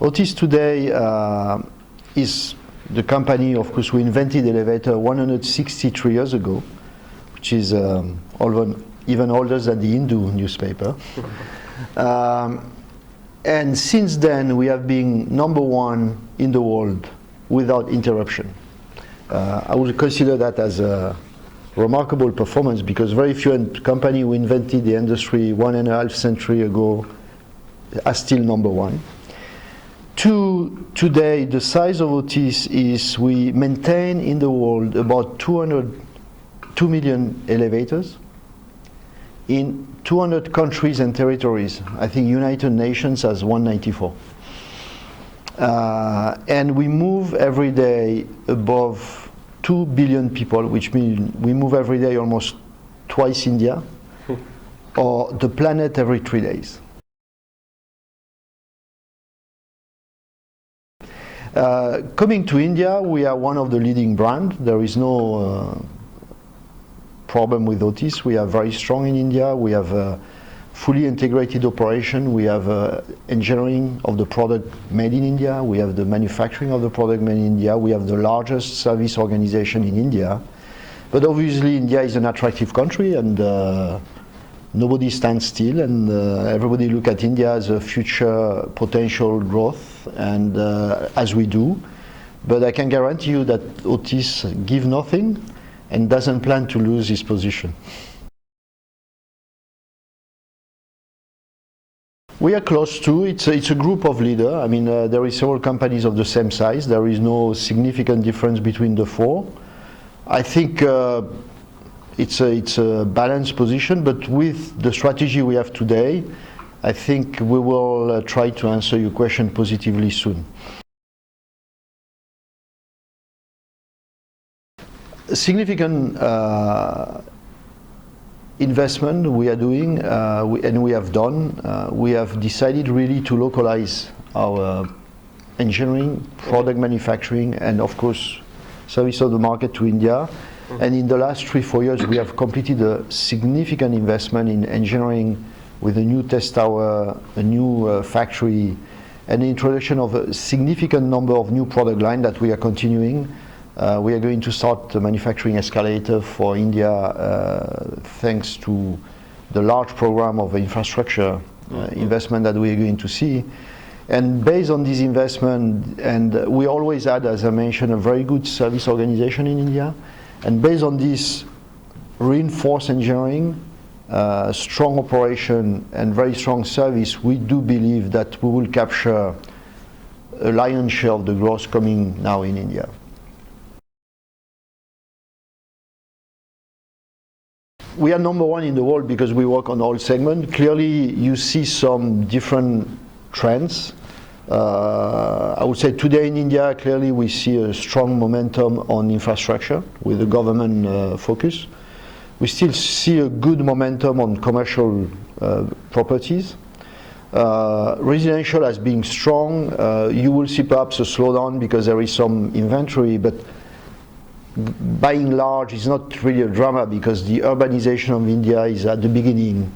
Otis today is the company, of course, we invented the elevator 163 years ago, which is even older than the Hindu newspaper. And since then, we have been #1 in the world without interruption. I would consider that as a remarkable performance, because very few companies who invented the industry 1.5 centuries ago are still #1. Today, the size of Otis is we maintain in the world about 2 million elevators in 200 countries and territories. I think United Nations has 194. And we move every day above 2 billion people, which means we move every day almost twice India, or the planet every 3 days. Coming to India, we are one of the leading brands. There is no problem with Otis. We are very strong in India. We have a fully integrated operation. We have engineering of the product made in India. We have the manufacturing of the product made in India. We have the largest service organization in India. But obviously, India is an attractive country, and nobody stands still, and everybody look at India as a future potential growth, and as we do. But I can guarantee you that Otis gives nothing and doesn't plan to lose his position. We are close to, it's a group of leaders. I mean, there is several companies of the same size. There is no significant difference between the four. I think it's a balanced position, but with the strategy we have today, I think we will try to answer your question positively soon. A significant investment we are doing, and we have done, we have decided really to localize our engineering, product manufacturing, and of course service of the market to India. And in the last 3-4 years, we have completed a significant investment in engineering with a new test tower, a new factory, and the introduction of a significant number of new product lines that we are continuing. We are going to start manufacturing escalator for India thanks to the large program of infrastructure investment that we are going to see. And based on this investment, and we always had, as I mentioned, a very good service organization in India. And based on this reinforced engineering, strong operation, and very strong service, we do believe that we will capture a lion's share of the growth coming now in India. We are #1 in the world because we work on all segments. Clearly, you see some different trends. I would say today in India, clearly we see a strong momentum on infrastructure with the government focus. We still see a good momentum on commercial properties. Residential as being strong. You will see perhaps a slowdown because there is some inventory, but by and large, it's not really a drama because the urbanization of India is at the beginning,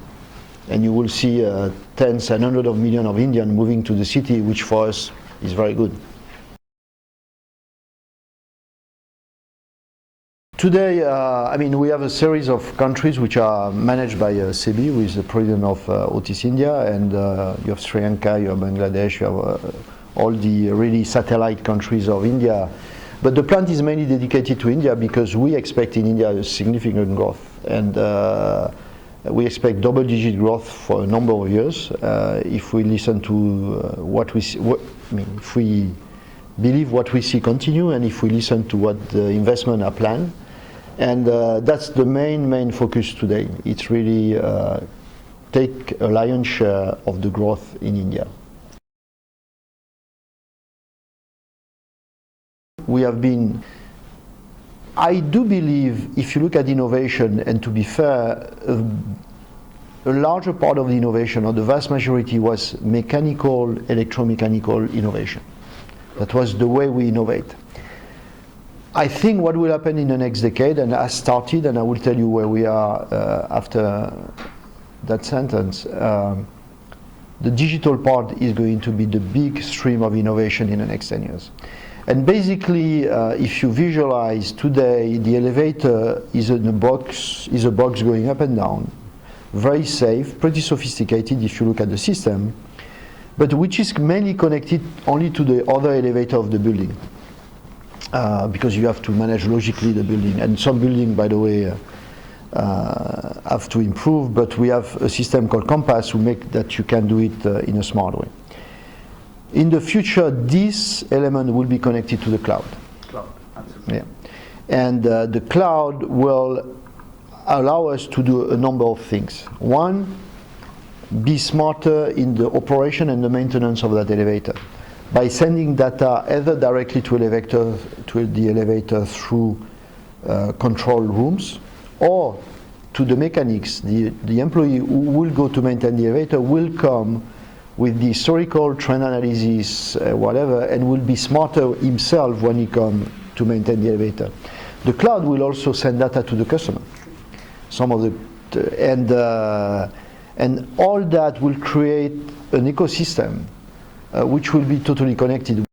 and you will see tens and hundreds of millions of Indians moving to the city, which for us is very good. Today, I mean, we have a series of countries which are managed by SEBI, who is the president of Otis India, and you have Sri Lanka, you have Bangladesh, you have all the really satellite countries of India. But the plant is mainly dedicated to India because we expect in India a significant growth, and we expect double-digit growth for a number of years if we listen to what we see. If we believe what we see continue, and if we listen to what the investment are planned, and that's the main focus today. It's really take a lion's share of the growth in India. We have been, I do believe, if you look at innovation, and to be fair, a larger part of the innovation, or the vast majority, was mechanical, electromechanical innovation. That was the way we innovate. I think what will happen in the next decade, and has started, and I will tell you where we are after that sentence, the digital part is going to be the big stream of innovation in the next 10 years. And basically, if you visualize today, the elevator is a box going up and down, very safe, pretty sophisticated if you look at the system, but which is mainly connected only to the other elevator of the building, because you have to manage logically the building. And some building, by the way, have to improve, but we have a system called Compass who make that you can do it in a smart way. In the future, this element will be connected to the cloud. Cloud, absolutely. Yeah. And the cloud will allow us to do a number of things. One, be smarter in the operation and the maintenance of that elevator by sending data either directly to the elevator through control rooms, or to the mechanics. The employee who will go to maintain the elevator will come with the historical trend analysis, whatever, and will be smarter himself when he comes to maintain the elevator. The cloud will also send data to the customer. And all that will create an ecosystem which will be totally connected.